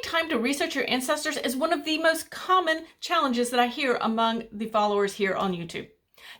time to research your ancestors is one of the most common challenges that I hear among the followers here on YouTube.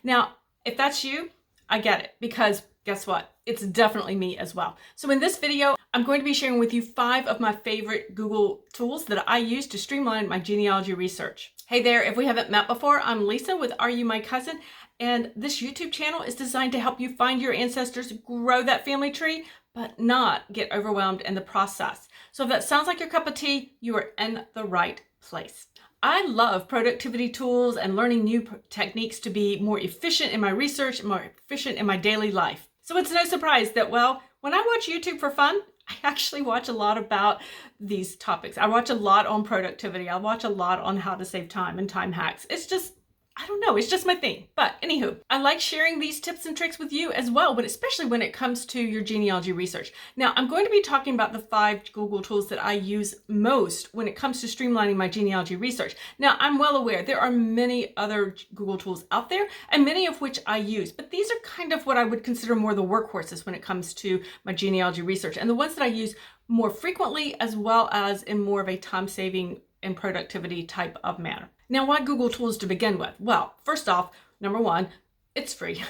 Now, if that's you, I get it, because guess what? It's definitely me as well. So in this video, I'm going to be sharing with you 5 of my favorite Google tools that I use to streamline my genealogy research. Hey there, if we haven't met before, I'm Lisa with Are You My Cousin? And this YouTube channel is designed to help you find your ancestors, grow that family tree, but not get overwhelmed in the process. So if that sounds like your cup of tea, you are in the right place. I love productivity tools and learning new techniques to be more efficient in my research, more efficient in my daily life. So it's no surprise that, well, when I watch YouTube for fun, I actually watch a lot about these topics. I watch a lot on productivity. I watch a lot on how to save time and time hacks. It's just, I don't know, it's just my thing. But anywho, I like sharing these tips and tricks with you as well, but especially when it comes to your genealogy research. Now, I'm going to be talking about the 5 Google tools that I use most when it comes to streamlining my genealogy research. Now, I'm well aware there are many other Google tools out there, and many of which I use, but these are kind of what I would consider more the workhorses when it comes to my genealogy research, and the ones that I use more frequently, as well as in more of a time-saving and productivity type of manner. Now, why Google tools to begin with? Well, first off, number one, it's free.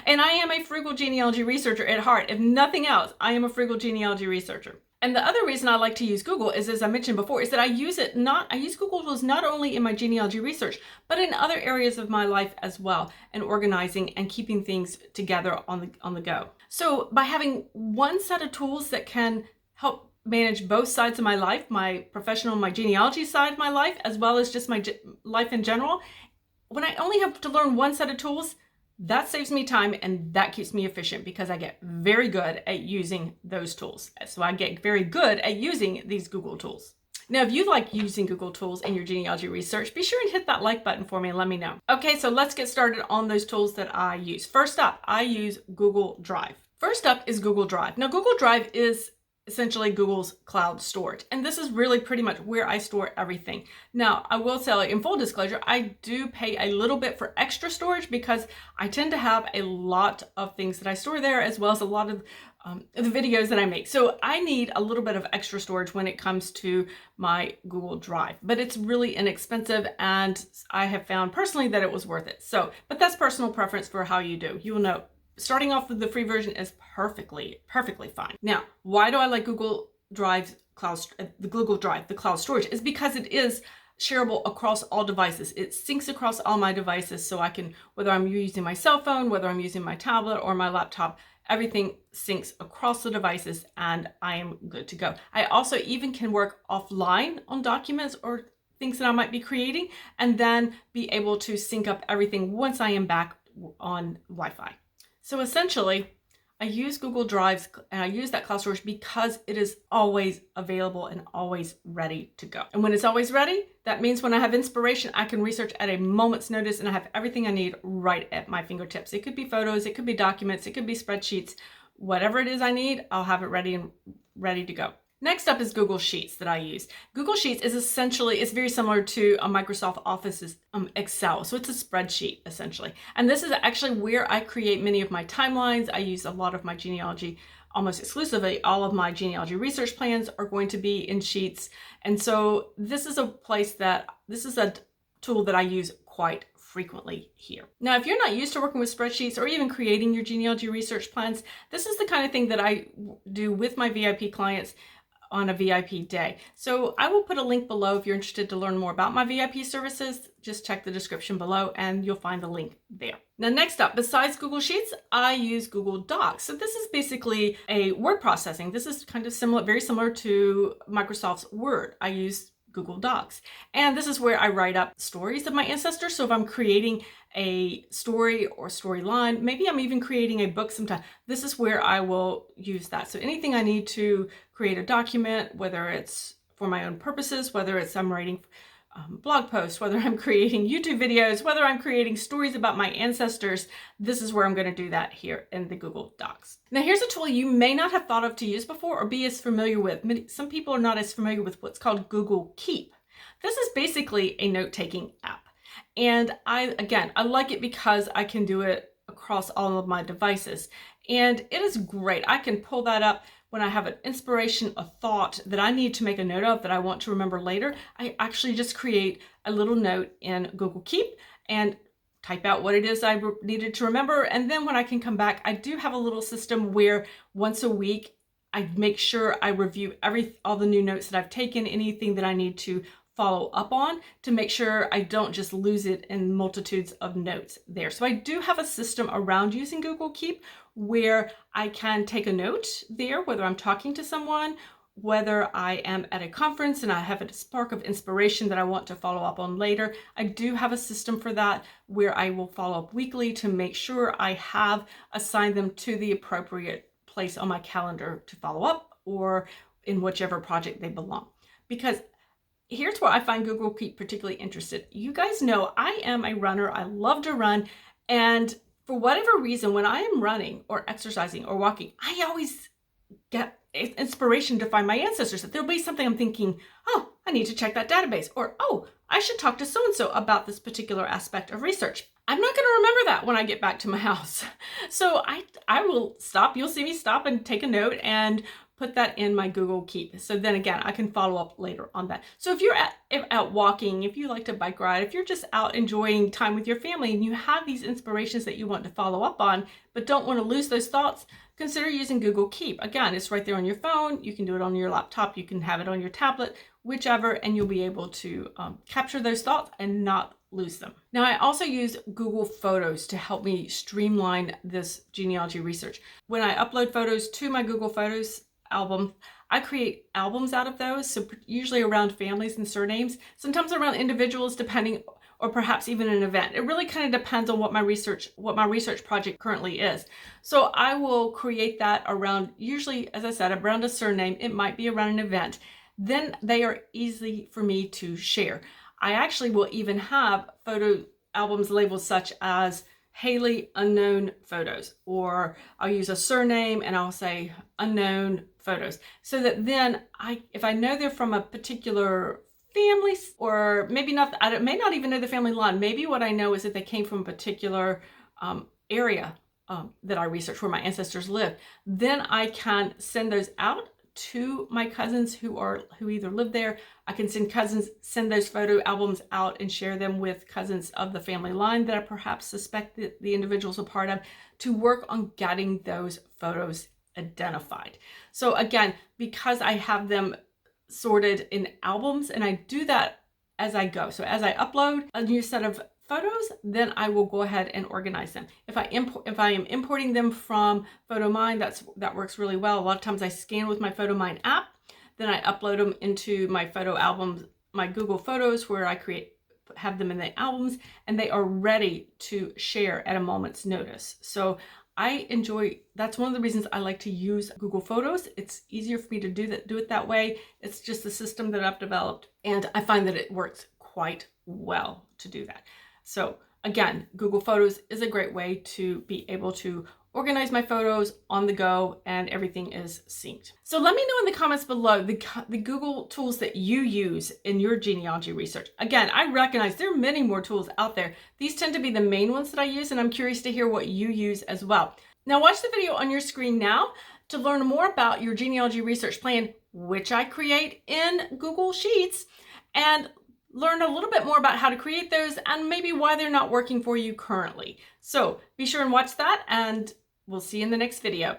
And I am a frugal genealogy researcher at heart. If nothing else, I am a frugal genealogy researcher. And the other reason I like to use Google is, as I mentioned before, is that I use Google tools not only in my genealogy research, but in other areas of my life as well, and organizing and keeping things together on the go. So by having one set of tools that can help manage both sides of my life, my professional, my genealogy side of my life, as well as just my life in general. When I only have to learn one set of tools, that saves me time and that keeps me efficient because I get very good at using those tools. So I get very good at using these Google tools. Now, if you like using Google tools in your genealogy research, be sure and hit that like button for me and let me know. Okay, so let's get started on those tools that I use. First up, I use Google Drive. First up is Google Drive. Now, Google Drive is essentially Google's cloud storage. And this is really pretty much where I store everything. Now, I will tell you, in full disclosure, I do pay a little bit for extra storage because I tend to have a lot of things that I store there, as well as a lot of the videos that I make. So I need a little bit of extra storage when it comes to my Google Drive, but it's really inexpensive and I have found personally that it was worth it. So, but that's personal preference for how you do. You will know. Starting off with the free version is perfectly fine. Now, why do I like Google Drive the cloud storage? Is because it is shareable across all devices. It syncs across all my devices, so I can, whether I'm using my cell phone, whether I'm using my tablet or my laptop, everything syncs across the devices and I am good to go. I also even can work offline on documents or things that I might be creating and then be able to sync up everything once I am back on Wi-Fi. So essentially, I use Google Drive and I use that cloud storage because it is always available and always ready to go. And when it's always ready, that means when I have inspiration, I can research at a moment's notice and I have everything I need right at my fingertips. It could be photos, it could be documents, it could be spreadsheets, whatever it is I need, I'll have it ready to go. Next up is Google Sheets that I use. Google Sheets is essentially, it's very similar to a Microsoft Office's Excel. So it's a spreadsheet essentially. And this is actually where I create many of my timelines. I use a lot of my genealogy, almost exclusively, all of my genealogy research plans are going to be in Sheets. And so this is a tool that I use quite frequently here. Now, if you're not used to working with spreadsheets or even creating your genealogy research plans, this is the kind of thing that I do with my VIP clients on a VIP day. So I will put a link below if you're interested to learn more about my VIP services. Just check the description below and you'll find the link there. Now, next up, besides Google Sheets, I use Google Docs. So this is basically a word processing. This is kind of similar, very similar to Microsoft's Word. I use Google Docs. And this is where I write up stories of my ancestors. So if I'm creating a story or storyline, maybe I'm even creating a book sometime, this is where I will use that. So anything I need to create a document, whether it's for my own purposes, whether it's I'm writing blog posts, whether I'm creating YouTube videos, whether I'm creating stories about my ancestors, this is where I'm going to do that here in the Google Docs. Now, here's a tool you may not have thought of to use before or be as familiar with. Some people are not as familiar with what's called Google Keep. This is basically a note-taking app. And I like it because I can do it across all of my devices. And it is great. I can pull that up when I have an inspiration, a thought that I need to make a note of that I want to remember later, I actually just create a little note in Google Keep and type out what it is I needed to remember. And then when I can come back, I do have a little system where once a week, I make sure I review all the new notes that I've taken, anything that I need to follow up on to make sure I don't just lose it in multitudes of notes there. So I do have a system around using Google Keep where I can take a note there, whether I'm talking to someone, whether I am at a conference and I have a spark of inspiration that I want to follow up on later. I do have a system for that where I will follow up weekly to make sure I have assigned them to the appropriate place on my calendar to follow up or in whichever project they belong. Because here's where I find Google Keep particularly interested. You guys know I am a runner. I love to run. And for whatever reason, when I am running or exercising or walking, I always get inspiration to find my ancestors. That there'll be something I'm thinking, oh, I need to check that database. Or, oh, I should talk to so-and-so about this particular aspect of research. I'm not going to remember that when I get back to my house. So I will stop. You'll see me stop and take a note and put that in my Google Keep. So then again, I can follow up later on that. So if you're out walking, if you like to bike ride, if you're just out enjoying time with your family and you have these inspirations that you want to follow up on, but don't want to lose those thoughts, consider using Google Keep. Again, it's right there on your phone. You can do it on your laptop. You can have it on your tablet, whichever, and you'll be able to capture those thoughts and not lose them. Now, I also use Google Photos to help me streamline this genealogy research. When I upload photos to my Google Photos album, I create albums out of those, so usually around families and surnames, sometimes around individuals depending, or perhaps even an event. It really kind of depends on what my research project currently is. So I will create that around, usually, as I said, around a surname. It might be around an event. Then they are easy for me to share. I actually will even have photo albums labeled such as Haley unknown photos, or I'll use a surname and I'll say unknown photos, so that then if I know they're from a particular family, or maybe not, I may not even know the family line. Maybe what I know is that they came from a particular area that I researched where my ancestors lived. Then I can send those out to my cousins who either live there. I can send those photo albums out and share them with cousins of the family line that I perhaps suspect that the individual's a part of, to work on getting those photos identified. So again, because I have them sorted in albums, and I do that as I go. So as I upload a new set of photos, then I will go ahead and organize them. If I am importing them from PhotoMine, that works really well. A lot of times I scan with my PhotoMine app, then I upload them into my photo albums, my Google Photos, where I have them in the albums, and they are ready to share at a moment's notice. So that's one of the reasons I like to use Google Photos. It's easier for me to do it that way. It's just a system that I've developed, and I find that it works quite well to do that. So again, Google Photos is a great way to be able to organize my photos on the go, and everything is synced. So let me know in the comments below the Google tools that you use in your genealogy research. Again, I recognize there are many more tools out there. These tend to be the main ones that I use, and I'm curious to hear what you use as well. Now watch the video on your screen now to learn more about your genealogy research plan, which I create in Google Sheets, and learn a little bit more about how to create those and maybe why they're not working for you currently. So be sure and watch that, and we'll see you in the next video.